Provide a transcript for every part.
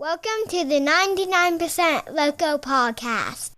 Welcome to the 99% Local Podcast.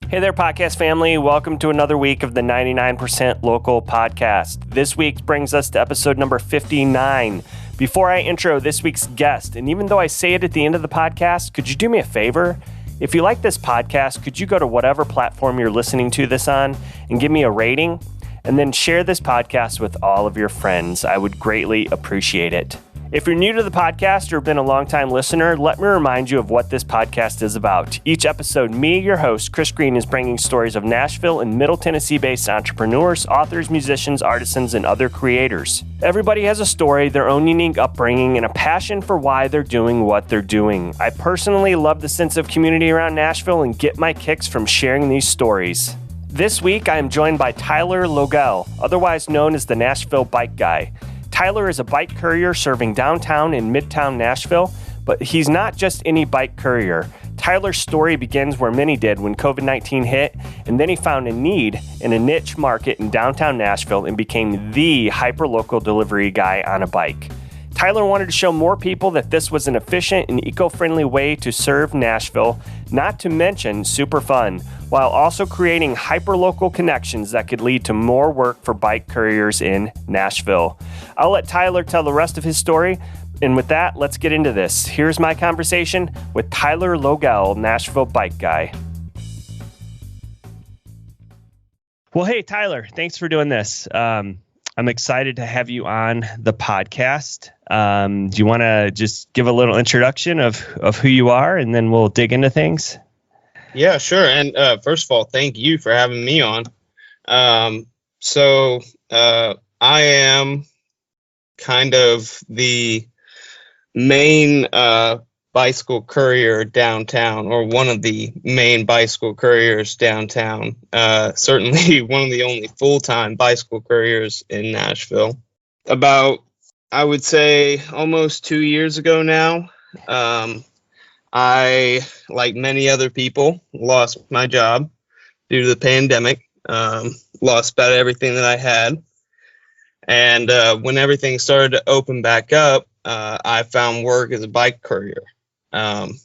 Hey there, podcast family. Welcome to another week of the 99% Local Podcast. This week brings us to episode number 59. Before I intro this week's guest, and even though I say it at the end of the podcast, could you do me a favor? If you like this podcast, could you go to whatever platform you're listening to this on and give me a rating? And then share this podcast with all of your friends. I would greatly appreciate it. If you're new to the podcast or have been a longtime listener, let me remind you of what this podcast is about. Each episode, me, your host, Chris Green, is bringing stories of Nashville and Middle Tennessee-based entrepreneurs, authors, musicians, artisans, and other creators. Everybody has a story, their own unique upbringing, and a passion for why they're doing what they're doing. I personally love the sense of community around Nashville and get my kicks from sharing these stories. This week, I am joined by Tyler Logel, otherwise known as the Nashville Bike Guy. Tyler is a bike courier serving downtown and midtown Nashville, but he's not just any bike courier. Tyler's story begins where many did when COVID-19 hit, and then he found a need in a niche market in downtown Nashville and became the hyperlocal delivery guy on a bike. Tyler wanted to show more people that this was an efficient and eco-friendly way to serve Nashville, not to mention super fun, while also creating hyperlocal connections that could lead to more work for bike couriers in Nashville. I'll let Tyler tell the rest of his story, and with that, let's get into this. Here's my conversation with Tyler Logel, Nashville Bike Guy. Well, hey, Tyler, thanks for doing this. I'm excited to have you on the podcast. Do you want to just give a little introduction of who you are, and then we'll dig into things? Yeah, sure. And first of all, thank you for having me on. I am kind of the main bicycle courier downtown, or one of the main bicycle couriers downtown. Certainly one of the only full-time bicycle couriers in Nashville. About, I would say, almost 2 years ago now, I, like many other people, lost my job due to the pandemic. Lost about everything that I had. And when everything started to open back up, I found work as a bike courier. Come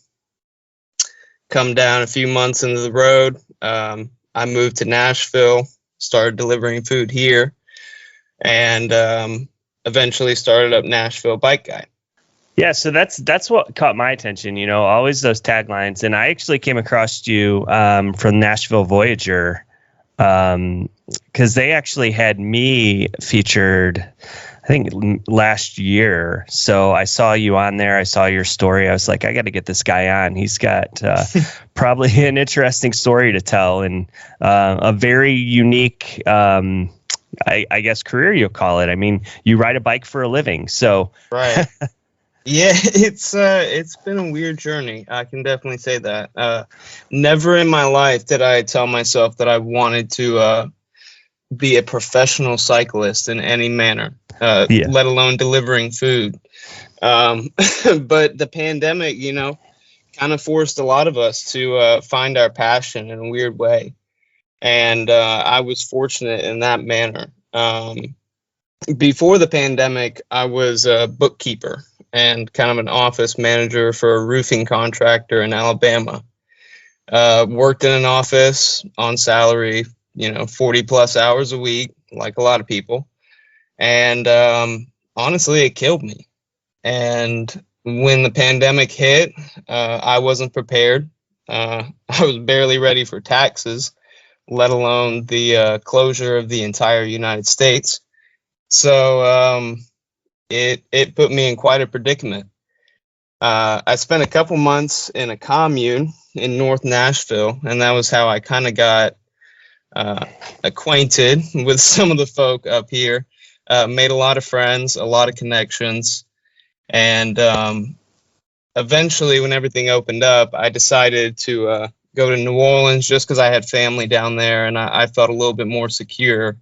down a few months into the road, I moved to Nashville, started delivering food here, and eventually started up Nashville Bike Guy. Yeah, so that's what caught my attention, always those taglines. And I actually came across you from Nashville Voyager, because they actually had me featured, I think, last year. So I saw you on there. I saw your story. I was like, I got to get this guy on. He's got probably an interesting story to tell, and a very unique, I guess, career, you'll call it. I mean, you ride a bike for a living. So right. Yeah, it's been a weird journey. I can definitely say that. Never in my life did I tell myself that I wanted to be a professional cyclist in any manner, let alone delivering food. But the pandemic, kind of forced a lot of us to find our passion in a weird way. And I was fortunate in that manner. Before the pandemic, I was a bookkeeper and kind of an office manager for a roofing contractor in Alabama. Worked in an office on salary, 40 plus hours a week, like a lot of people. And honestly, it killed me. And when the pandemic hit, I wasn't prepared. I was barely ready for taxes, let alone the closure of the entire United States. So it put me in quite a predicament. I spent a couple months in a commune in North Nashville, and that was how I kind of got acquainted with some of the folk up here. Made a lot of friends, a lot of connections, and eventually, when everything opened up, I decided to go to New Orleans just because I had family down there and I felt a little bit more secure.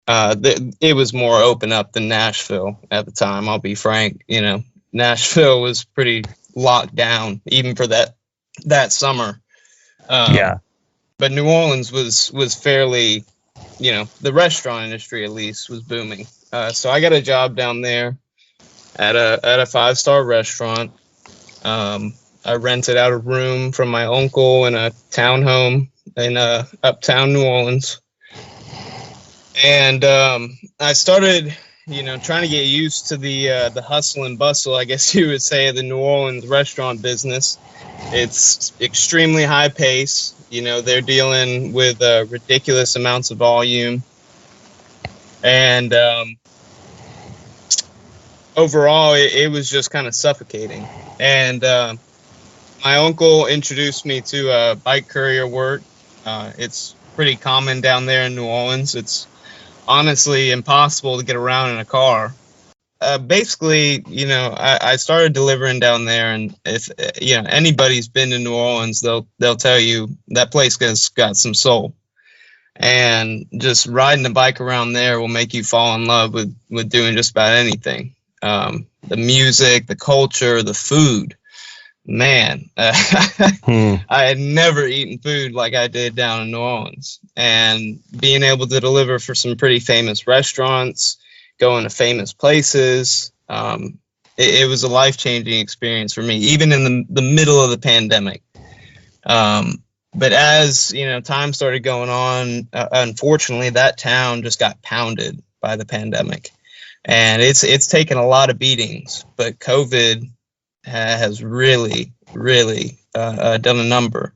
It was more open up than Nashville at the time. I'll be frank. Nashville was pretty locked down even for that summer. But New Orleans was fairly, the restaurant industry at least was booming. So I got a job down there at a 5-star restaurant. I rented out a room from my uncle in a townhome in uptown New Orleans. And I started, trying to get used to the hustle and bustle, I guess you would say, of the New Orleans restaurant business. It's extremely high pace. They're dealing with ridiculous amounts of volume. And overall, it was just kind of suffocating. And my uncle introduced me to bike courier work. It's pretty common down there in New Orleans. It's honestly impossible to get around in a car. Basically, I started delivering down there, and if anybody's been to New Orleans, they'll tell you that place has got some soul. And just riding a bike around there will make you fall in love with doing just about anything. The music, the culture, the food. Man, I had never eaten food like I did down in New Orleans, and being able to deliver for some pretty famous restaurants, going to famous places, it was a life-changing experience for me, even in the middle of the pandemic. But as time started going on, unfortunately, that town just got pounded by the pandemic, and it's taken a lot of beatings. But COVID has really done a number.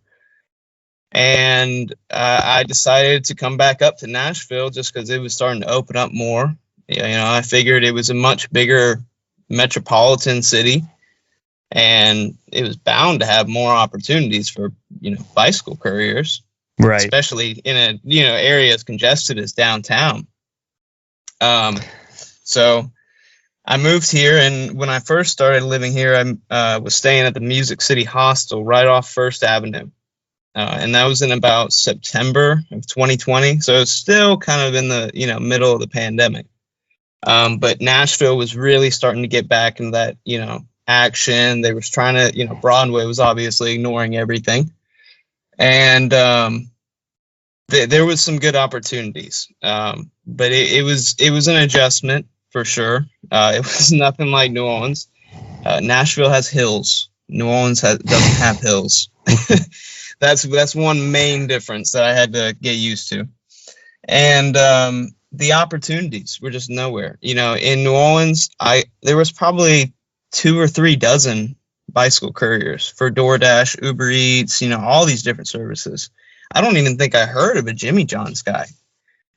And I decided to come back up to Nashville just because it was starting to open up more. I figured it was a much bigger metropolitan city, and it was bound to have more opportunities for bicycle couriers, right? Especially in a area as congested as downtown. So I moved here, and when I first started living here, I was staying at the Music City Hostel right off First Avenue. And that was in about September of 2020. So it's still kind of in the, middle of the pandemic. But Nashville was really starting to get back into that, action. They was trying to, Broadway was obviously ignoring everything. And there was some good opportunities. But it was an adjustment for sure. It was nothing like New Orleans. Nashville has hills. New Orleans doesn't have hills. That's one main difference that I had to get used to. And the opportunities were just nowhere. In New Orleans, there was probably 2 or 3 dozen bicycle couriers for DoorDash, Uber Eats, all these different services. I don't even think I heard of a Jimmy John's guy.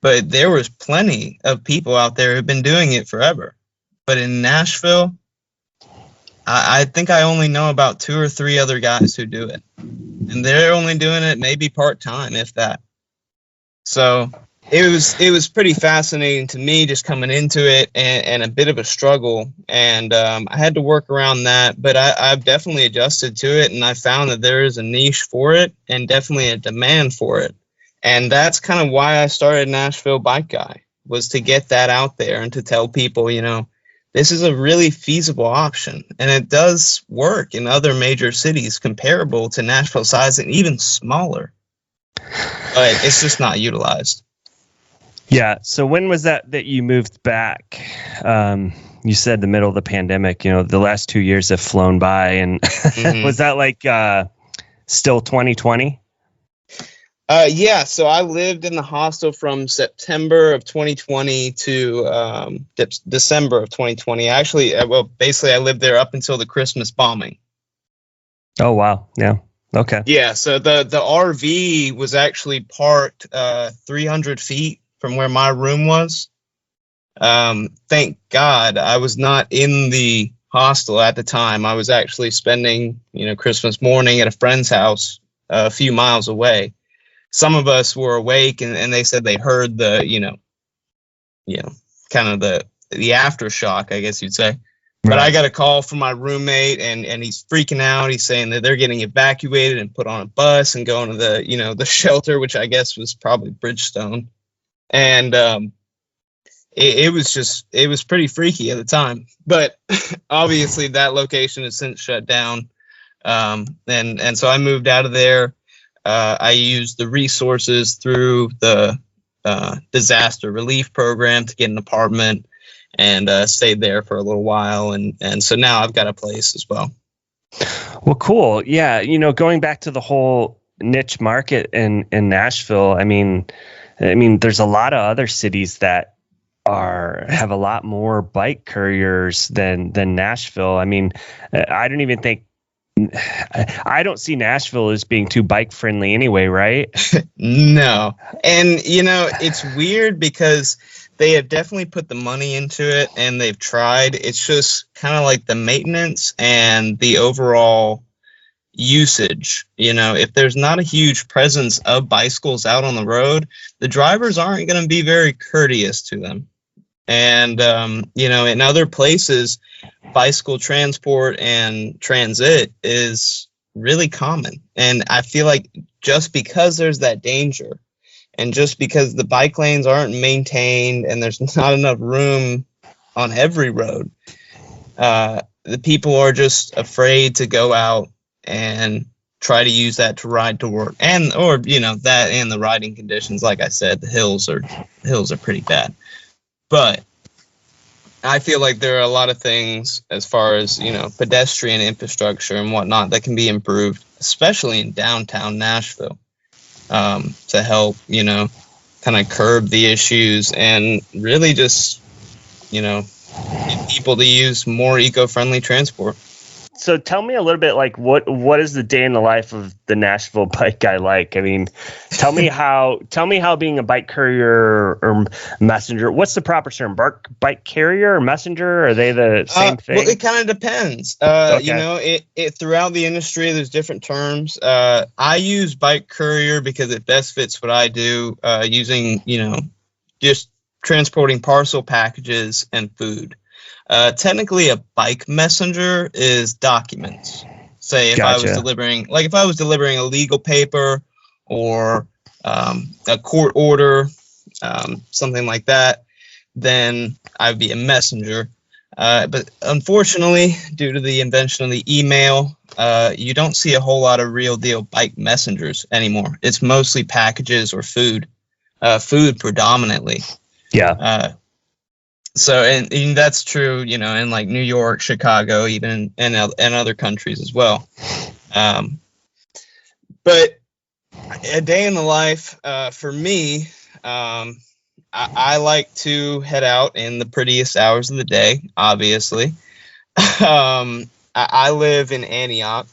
But there was plenty of people out there who've been doing it forever. But in Nashville, I think I only know about 2 or 3 other guys who do it. And they're only doing it maybe part-time, if that. So it was pretty fascinating to me just coming into it, and a bit of a struggle. And I had to work around that, but I've definitely adjusted to it, and I found that there is a niche for it and definitely a demand for it. And that's kind of why I started Nashville Bike Guy, was to get that out there and to tell people, this is a really feasible option. And it does work in other major cities comparable to Nashville size and even smaller. But it's just not utilized. Yeah. So when was that you moved back? You said the middle of the pandemic, the last 2 years have flown by. And was that like still 2020? Yeah, so I lived in the hostel from September of 2020 to December of 2020. Actually, basically I lived there up until the Christmas bombing. Oh, wow. Yeah. Okay. Yeah, so the RV was actually parked 300 feet from where my room was. Thank God I was not in the hostel at the time. I was actually spending, Christmas morning at a friend's house a few miles away. Some of us were awake, and they said they heard the, kind of the aftershock, I guess you'd say. But I got a call from my roommate, and he's freaking out. He's saying that they're getting evacuated and put on a bus and going to the shelter, which I guess was probably Bridgestone. And it was pretty freaky at the time. But obviously that location has since shut down. And so I moved out of there. I used the resources through the disaster relief program to get an apartment, and stayed there for a little while. And so now I've got a place as well. Well, cool. Yeah. Going back to the whole niche market in Nashville, I mean, there's a lot of other cities that have a lot more bike couriers than Nashville. I mean, I don't see Nashville as being too bike friendly anyway, right? No. And, it's weird because they have definitely put the money into it and they've tried. It's just kind of like the maintenance and the overall usage. If there's not a huge presence of bicycles out on the road, the drivers aren't going to be very courteous to them. And, in other places, bicycle transport and transit is really common. And I feel like just because there's that danger, and just because the bike lanes aren't maintained and there's not enough room on every road, the people are just afraid to go out and try to use that to ride to work. Or that and the riding conditions. Like I said, the hills are pretty bad. But I feel like there are a lot of things as far as, pedestrian infrastructure and whatnot that can be improved, especially in downtown Nashville. To help, kind of curb the issues and really just, get people to use more eco-friendly transport. So tell me a little bit, like what is the day in the life of the Nashville Bike Guy like? I mean, tell me how being a bike courier or messenger, what's the proper term? Bike carrier or messenger? Are they the same thing? Well, it kind of depends. Okay. It throughout the industry, there's different terms. I use bike courier because it best fits what I do, using, just transporting parcel packages and food. Technically, a bike messenger is documents. Say if I was delivering a legal paper or a court order, something like that, then I'd be a messenger. But unfortunately, due to the invention of the email, you don't see a whole lot of real deal bike messengers anymore. It's mostly packages or food predominantly. Yeah. So, and that's true, in like New York, Chicago, even and other countries as well. But a day in the life, for me, I like to head out in the prettiest hours of the day, obviously. I live in Antioch,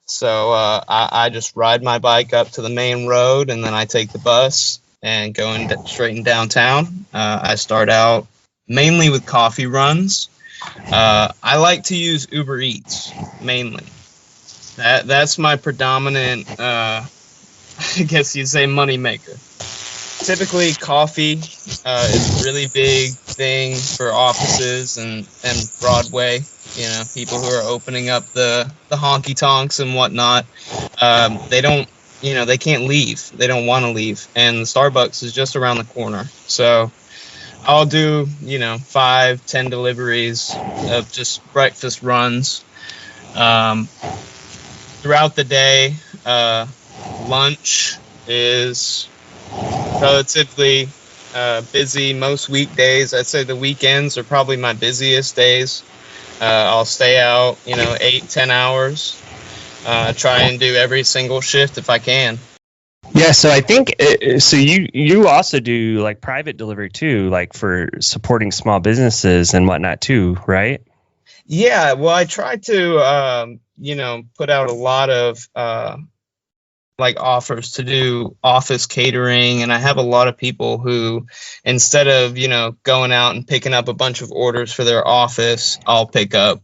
so I just ride my bike up to the main road, and then I take the bus and go straight in downtown. I start out mainly with coffee runs. I like to use Uber Eats mainly. That's my predominant, I guess you'd say, money maker. Typically, coffee is a really big thing for offices and Broadway. People who are opening up the honky tonks and whatnot. They don't, they can't leave. They don't want to leave, and the Starbucks is just around the corner. So I'll do, 5-10 deliveries of just breakfast runs. Throughout the day, lunch is relatively busy most weekdays. I'd say the weekends are probably my busiest days. I'll stay out, 8-10 hours, try and do every single shift if I can. Yeah, so I think so. You also do like private delivery too, like for supporting small businesses and whatnot too, right? Yeah, well, I try to put out a lot of like offers to do office catering, and I have a lot of people who, instead of going out and picking up a bunch of orders for their office, I'll pick up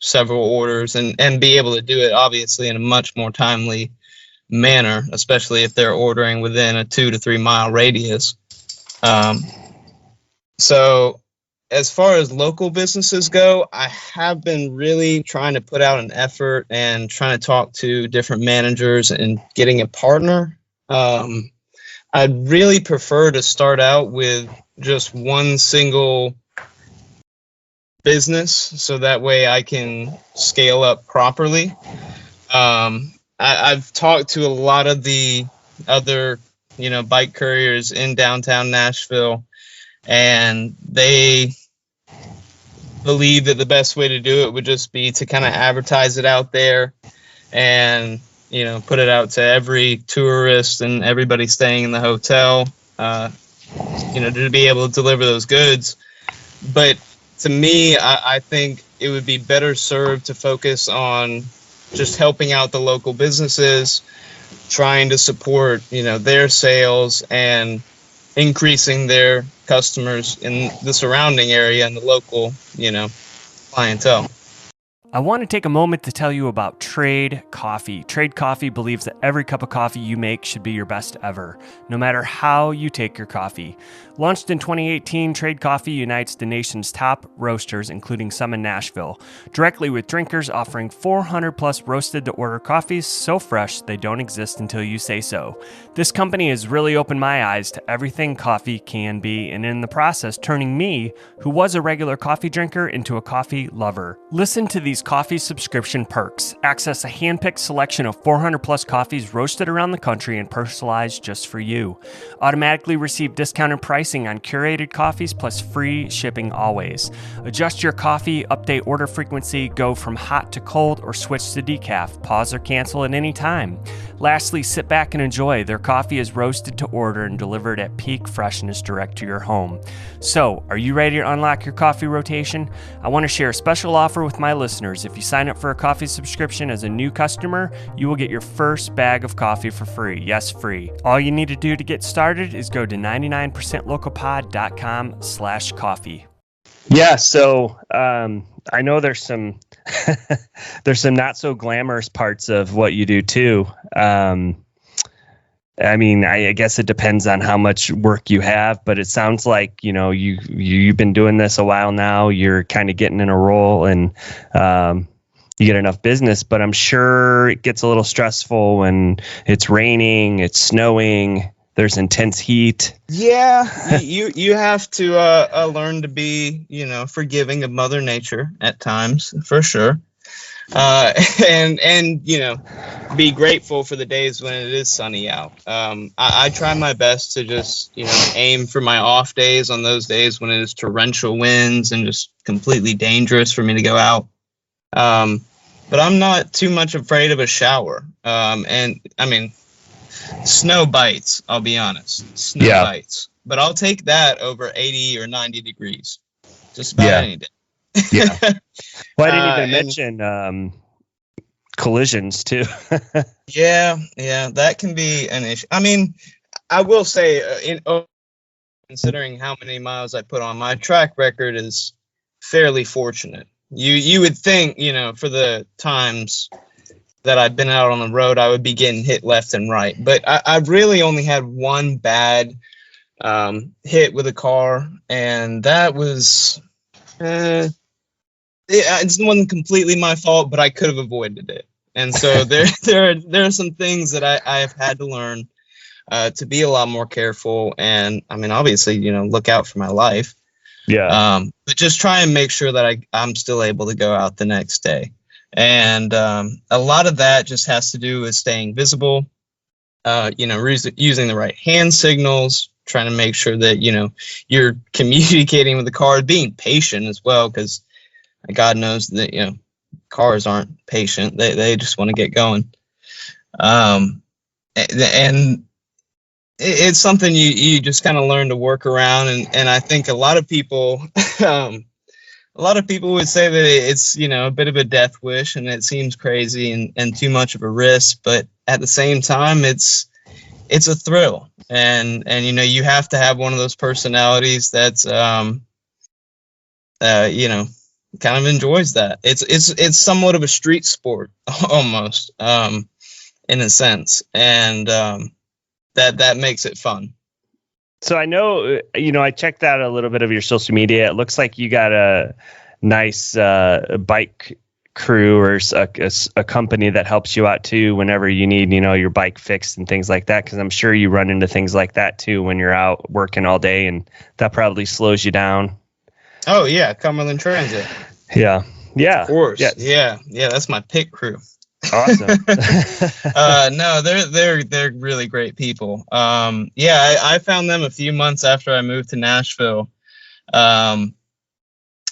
several orders and be able to do it obviously in a much more timely manner, especially if they're ordering within a 2 to 3 mile radius. So as far as local businesses go, I have been really trying to put out an effort and trying to talk to different managers and getting a partner. I'd really prefer to start out with just one single business, so that way I can scale up properly. I've talked to a lot of the other, bike couriers in downtown Nashville, and they believe that the best way to do it would just be to kind of advertise it out there and, put it out to every tourist and everybody staying in the hotel, to be able to deliver those goods. But to me, I think it would be better served to focus on just helping out the local businesses, trying to support, their sales and increasing their customers in the surrounding area and the local, clientele. I want to take a moment to tell you about Trade Coffee. Trade Coffee believes that every cup of coffee you make should be your best ever, no matter how you take your coffee. Launched in 2018, Trade Coffee unites the nation's top roasters, including some in Nashville, directly with drinkers, offering 400 plus roasted to order coffees so fresh they don't exist until you say so. This company has really opened my eyes to everything coffee can be, and in the process turning me, who was a regular coffee drinker, into a coffee lover. Listen to these coffee subscription perks. Access a hand-picked selection of 400 plus coffees roasted around the country and personalized just for you. Automatically receive discounted pricing on curated coffees plus free shipping always. Adjust your coffee, update order frequency, go from hot to cold, or switch to decaf. Pause or cancel at any time. Lastly, sit back and enjoy. Their coffee is roasted to order and delivered at peak freshness direct to your home. So, are you ready to unlock your coffee rotation? I want to share a special offer with my listeners. If you sign up for a coffee subscription as a new customer, you will get your first bag of coffee for free. Yes, free. All you need to do to get started is go to 99percentlocalpod.com/coffee. Yeah, so I know there's some there's some not so glamorous parts of what you do too. I guess it depends on how much work you have, but it sounds like you've been doing this a while now. You're kind of getting in a role, and you get enough business. But I'm sure it gets a little stressful when it's raining, it's snowing. There's intense heat. Yeah, you have to learn to be, forgiving of Mother Nature at times, for sure. And be grateful for the days when it is sunny out. I try my best to just, aim for my off days on those days when it is torrential winds and just completely dangerous for me to go out. But I'm not too much afraid of a shower. Snow bites, I'll be honest. Snow bites. But I'll take that over 80 or 90 degrees. Just about any day. Yeah. Well, I didn't even mention collisions, too. Yeah, that can be an issue. I will say, considering how many miles I put on, my track record is fairly fortunate. You would think, for the times that I've been out on the road, I would be getting hit left and right. But I've really only had one bad hit with a car, and that was it wasn't completely my fault, but I could have avoided it. And so there are some things that I have had to learn to be a lot more careful, and obviously look out for my life. Yeah. But just try and make sure that I'm still able to go out the next day. And a lot of that just has to do with staying visible, using the right hand signals, trying to make sure that, you're communicating with the car, being patient as well, because God knows that, cars aren't patient. They just want to get going. And it's something you just kind of learn to work around. And I think a lot of people, would say that it's, a bit of a death wish, and it seems crazy and too much of a risk. But at the same time, it's a thrill. And you have to have one of those personalities that's, kind of enjoys that. It's somewhat of a street sport almost, in a sense. And that makes it fun. So I know, I checked out a little bit of your social media. It looks like you got a nice bike crew or a company that helps you out too whenever you need, your bike fixed and things like that. Because I'm sure you run into things like that too when you're out working all day, and that probably slows you down. Oh yeah, Cumberland Transit. Yeah. Of course. Yeah. That's my pit crew. Awesome. No, they're really great people. I found them a few months after I moved to Nashville.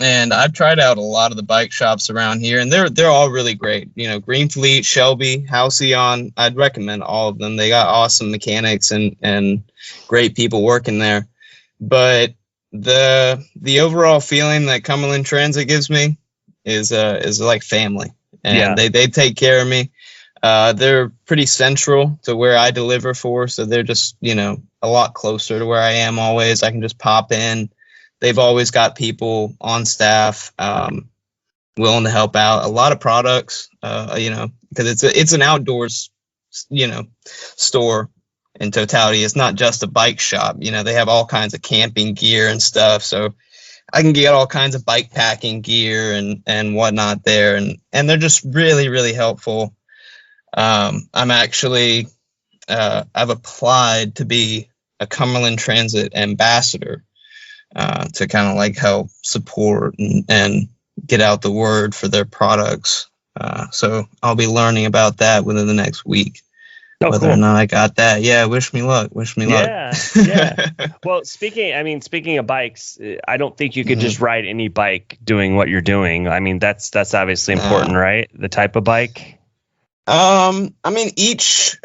And I've tried out a lot of the bike shops around here, and they're all really great. Greenfleet, Shelby, Halcyon. I'd recommend all of them. They got awesome mechanics and great people working there. But the overall feeling that Cumberland Transit gives me is like family, and they take care of me. They're pretty central to where I deliver for, so they're just a lot closer to where I am always. I can just pop in. They've always got people on staff willing to help out. A lot of products, because it's an outdoors, store in totality. It's not just a bike shop. They have all kinds of camping gear and stuff. So I can get all kinds of bike packing gear and whatnot there. And they're just really, really helpful. I'm actually, I've applied to be a Cumberland Transit ambassador. To kind of like help support and get out the word for their products. So I'll be learning about that within the next week. Whether or not I got that. Yeah, wish me luck. Yeah. Well, speaking of bikes, I don't think you could just ride any bike doing what you're doing. I mean, that's obviously important, right? The type of bike. Each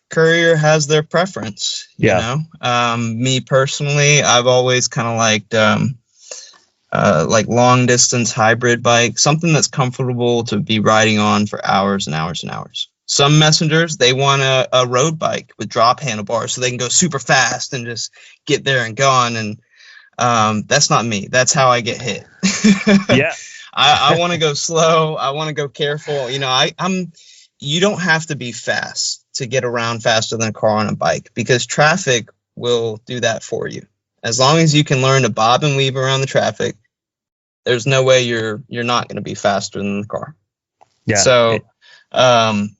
courier has their preference, me personally, I've always kind of liked, like long distance hybrid bike, something that's comfortable to be riding on for hours and hours and hours. Some messengers, they want a road bike with drop handlebars so they can go super fast and just get there and gone. And, that's not me. That's how I get hit. Yeah. I want to go slow. I want to go careful. You don't have to be fast to get around faster than a car on a bike, because traffic will do that for you. As long as you can learn to bob and weave around the traffic, there's no way you're not going to be faster than the car. Yeah. So,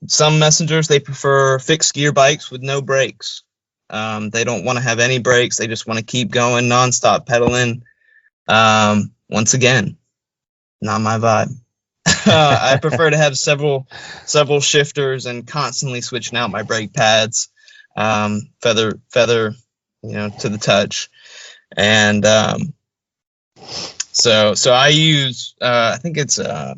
some messengers, they prefer fixed gear bikes with no brakes. They don't want to have any brakes. They just want to keep going nonstop pedaling. Once again, not my vibe. I prefer to have several shifters and constantly switching out my brake pads, feather, to the touch. And so I use, I think it's, I'll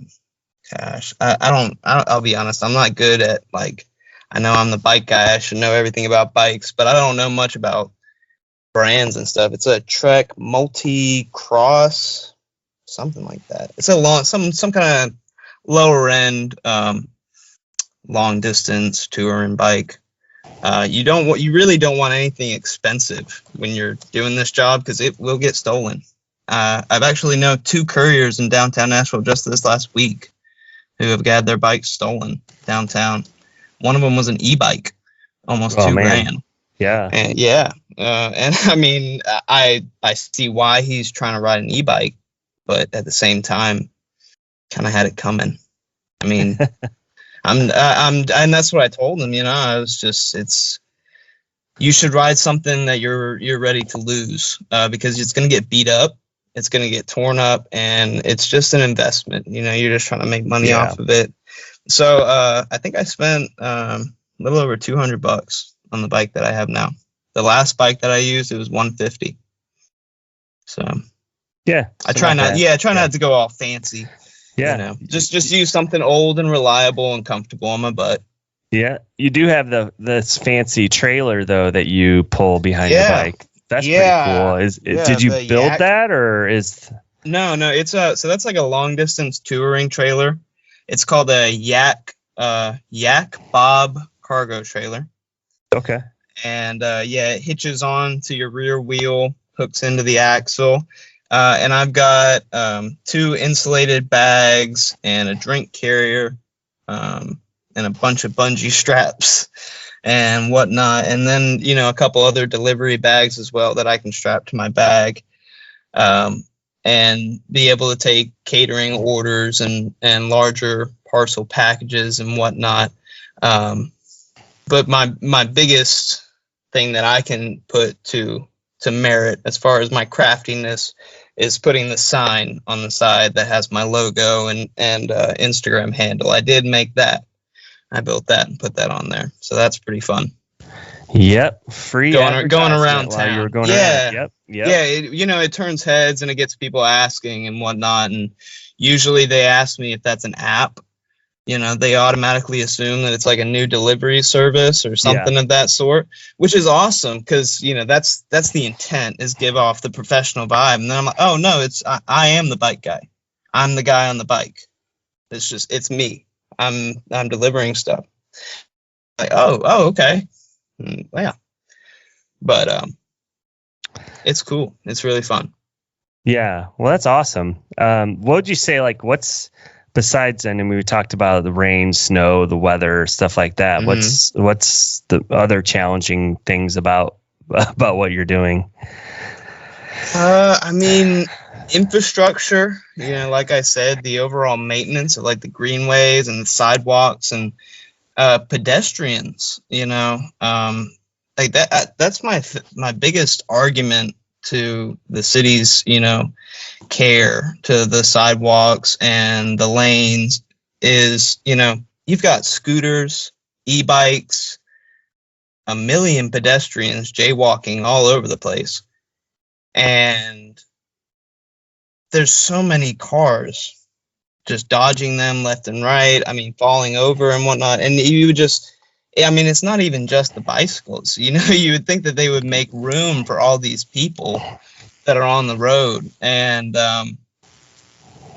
be honest, I'm not good at, I know I'm the bike guy. I should know everything about bikes, but I don't know much about brands and stuff. It's a Trek Multi-Cross, something like that. It's a some kind of lower end, long distance touring bike. You really don't want anything expensive when you're doing this job, because it will get stolen. I've actually known 2 couriers in downtown Nashville just this last week who have had their bikes stolen downtown. One of them was an e-bike, almost $2,000. Yeah. And and I mean, I see why he's trying to ride an e-bike, but at the same time, kind of had it coming. I mean, and that's what I told him. I was just, you should ride something that you're ready to lose, because it's going to get beat up, it's going to get torn up, and it's just an investment. You're just trying to make money off of it. So I think I spent a little over $200 on the bike that I have now. The last bike that I used, it was $150. So yeah, I try not to go all fancy. Yeah, just use something old and reliable and comfortable on my butt. Yeah, you do have this fancy trailer though that you pull behind the bike. That's pretty cool. Did you build that, or is? No. It's so that's like a long distance touring trailer. It's called a Yak Bob cargo trailer. Okay. And it hitches on to your rear wheel, hooks into the axle. And I've got 2 insulated bags and a drink carrier. and a bunch of bungee straps and whatnot. And then, you know, a couple other delivery bags as well that I can strap to my bag, and be able to take catering orders and larger parcel packages and whatnot. But my biggest thing that I can put to merit as far as my craftiness is putting the sign on the side that has my logo and Instagram handle. I did make that. I built that and put that on there. So that's pretty fun. Yep. Free going around town. You were going yeah. around. Yep. Yeah. It turns heads and it gets people asking and whatnot. And usually they ask me if that's an app. You know, they automatically assume that it's like a new delivery service or something of that sort, which is awesome because, you know, that's the intent, is give off the professional vibe. And then I'm like, oh, no, I am the bike guy. I'm the guy on the bike. It's me. I'm delivering stuff. Like, oh, okay. Yeah. But it's cool. It's really fun. Yeah. Well, that's awesome. What would you say, like, besides, and we talked about the rain, snow, the weather, stuff like that. Mm-hmm. What's the other challenging things about what you're doing? I mean, infrastructure, you know, like I said, the overall maintenance of like the greenways and the sidewalks and pedestrians, you know, like that's my biggest argument to the city's, you know, care to the sidewalks and the lanes is, you know, you've got scooters, e-bikes, a million pedestrians jaywalking all over the place. And there's so many cars just dodging them left and right. I mean, falling over and whatnot. And it's not even just the bicycles. You know, you would think that they would make room for all these people that are on the road. And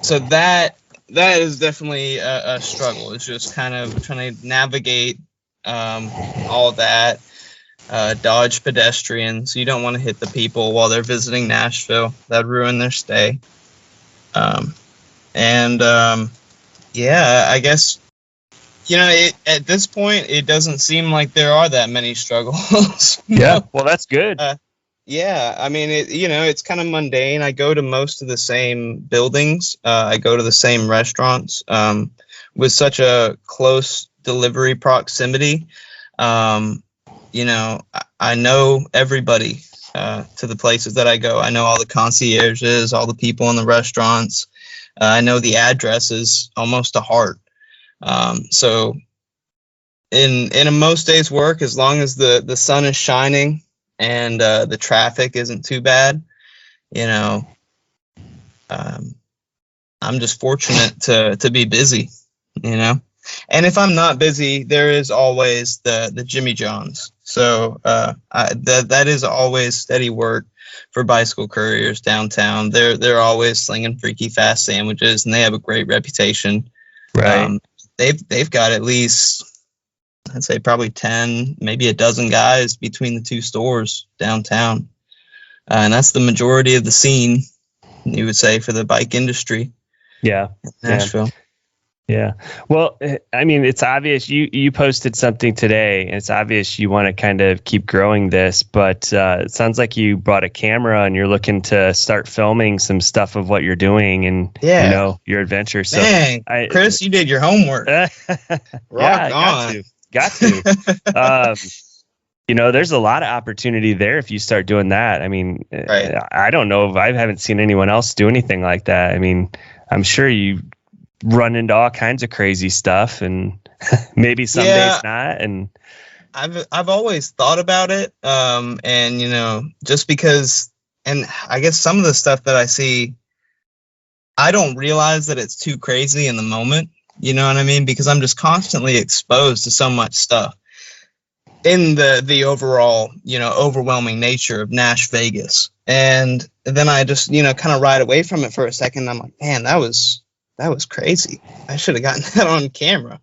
so that is definitely a struggle. It's just kind of trying to navigate all that, dodge pedestrians. You don't want to hit the people while they're visiting Nashville. That'd ruin their stay. I guess, you know, at this point, it doesn't seem like there are that many struggles. Yeah, well, that's good. Yeah, I mean, it's kind of mundane. I go to most of the same buildings. I go to the same restaurants with such a close delivery proximity. You know, I know everybody to the places that I go. I know all the concierges, all the people in the restaurants. I know the addresses almost to heart. So in a most days work, as long as the sun is shining and the traffic isn't too bad, you know, I'm just fortunate to be busy, you know. And if I'm not busy, there is always the Jimmy Johns. So that is always steady work for bicycle couriers downtown. They're always slinging freaky fast sandwiches, and they have a great reputation. Right. They've got at least, I'd say probably 10, maybe a dozen guys between the two stores downtown. And that's the majority of the scene, you would say, for the bike industry. Yeah. Nashville. Yeah. Well, I mean, it's obvious you posted something today, and it's obvious you want to kind of keep growing this, but it sounds like you brought a camera and you're looking to start filming some stuff of what you're doing and, you know, your adventure. So, dang, Chris, you did your homework. Rock on. Got to. You know, there's a lot of opportunity there if you start doing that. I mean, right. I don't know if I haven't seen anyone else do anything like that. I mean, I'm sure you run into all kinds of crazy stuff, and maybe some days not. And I've always thought about it. And you know, just because, and I guess some of the stuff that I see, I don't realize that it's too crazy in the moment. You know what I mean? Because I'm just constantly exposed to so much stuff in the overall, you know, overwhelming nature of Nash Vegas. And then I just, you know, kind of ride away from it for a second. I'm like, man, that was crazy. I should have gotten that on camera.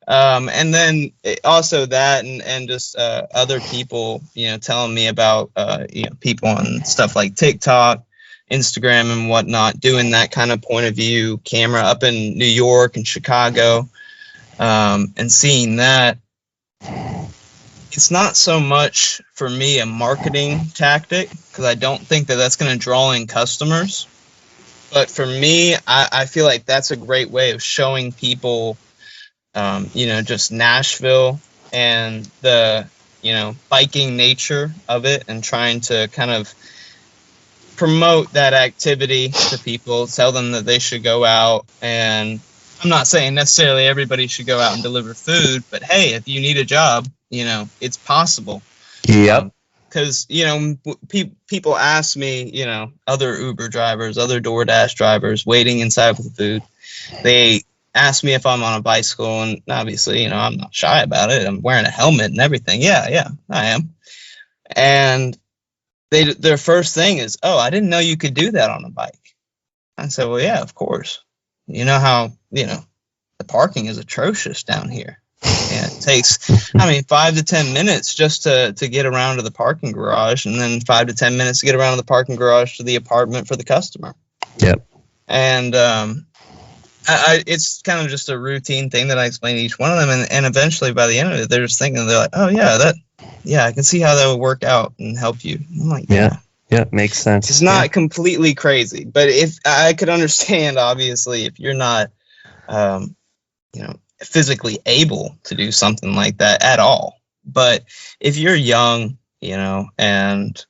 And then also that, and just other people, you know, telling me about, you know, people on stuff like TikTok, Instagram and whatnot, doing that kind of point of view camera up in New York and Chicago. And seeing that, it's not so much for me a marketing tactic, because I don't think that that's going to draw in customers. But for me, I feel like that's a great way of showing people, just Nashville and the, biking nature of it, and trying to kind of promote that activity to people, tell them that they should go out. And I'm not saying necessarily everybody should go out and deliver food, but hey, if you need a job, it's possible. Yep. Because, people ask me, other Uber drivers, other DoorDash drivers waiting inside with food, they ask me if I'm on a bicycle, and obviously, I'm not shy about it. I'm wearing a helmet and everything. Yeah, I am. And their first thing is, oh, I didn't know you could do that on a bike. I said, well, yeah, of course. You know how, the parking is atrocious down here. And it takes, 5 to 10 minutes just to get around to the parking garage, and then 5 to 10 minutes to get around to the parking garage to the apartment for the customer. Yep. And it's kind of just a routine thing that I explain to each one of them, and eventually by the end of it, they're just thinking, they're like, oh yeah, I can see how that would work out and help you. I'm like, yeah, makes sense. It's not completely crazy, but if I could understand, obviously, if you're not, physically able to do something like that at all. But if you're young, and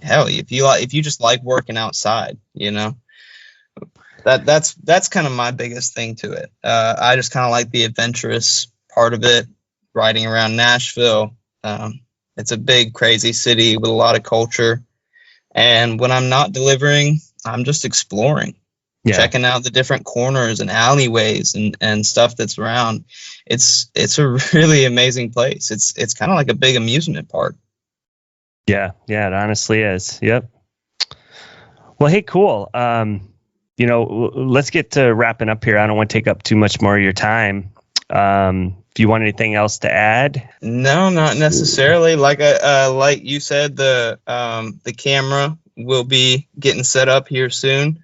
hell, if you just like working outside, that's kind of my biggest thing to it. I just kind of like the adventurous part of it, riding around Nashville. It's a big, crazy city with a lot of culture. And when I'm not delivering, I'm just exploring. Yeah. Checking out the different corners and alleyways and stuff that's around. It's a really amazing place. It's kind of like a big amusement park. Yeah, it honestly is. Yep. Well, hey, cool. Let's get to wrapping up here. I don't want to take up too much more of your time. If you want anything else to add? No, not necessarily. Like you said, the camera will be getting set up here soon.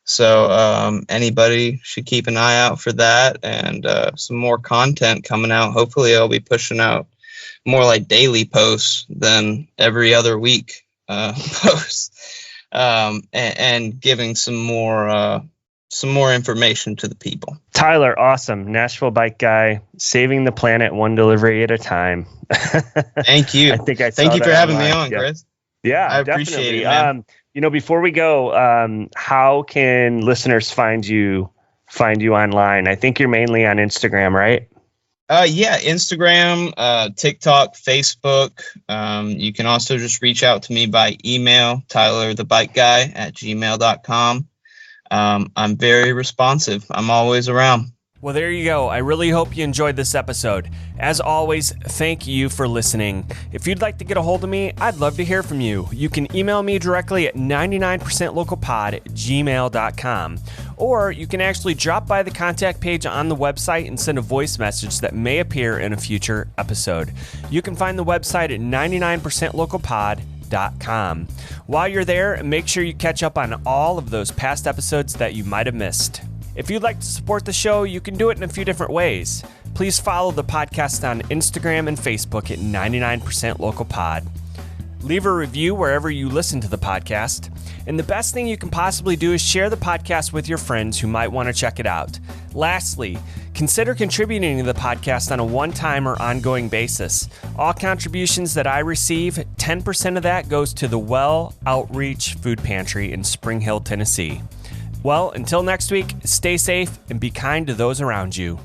So anybody should keep an eye out for that, and some more content coming out. Hopefully I'll be pushing out more like daily posts than every other week posts, and giving some more information to the people. Tyler, awesome. Nashville Bike Guy, saving the planet one delivery at a time. Thank you. Thank you for having me on, Chris. Yeah, I appreciate it, man. Before we go, how can listeners find you online? I think you're mainly on Instagram, right? Yeah, Instagram, TikTok, Facebook. You can also just reach out to me by email, tylerthebikeguy@gmail.com. I'm very responsive. I'm always around. Well, there you go. I really hope you enjoyed this episode. As always, thank you for listening. If you'd like to get a hold of me, I'd love to hear from you. You can email me directly at 99percentlocalpod@gmail.com. Or you can actually drop by the contact page on the website and send a voice message that may appear in a future episode. You can find the website at 99percentlocalpod.com. While you're there, make sure you catch up on all of those past episodes that you might have missed. If you'd like to support the show, you can do it in a few different ways. Please follow the podcast on Instagram and Facebook at 99percentlocalpod. Leave a review wherever you listen to the podcast. And the best thing you can possibly do is share the podcast with your friends who might want to check it out. Lastly, consider contributing to the podcast on a one-time or ongoing basis. All contributions that I receive, 10% of that goes to the Well Outreach Food Pantry in Spring Hill, Tennessee. Well, until next week, stay safe and be kind to those around you.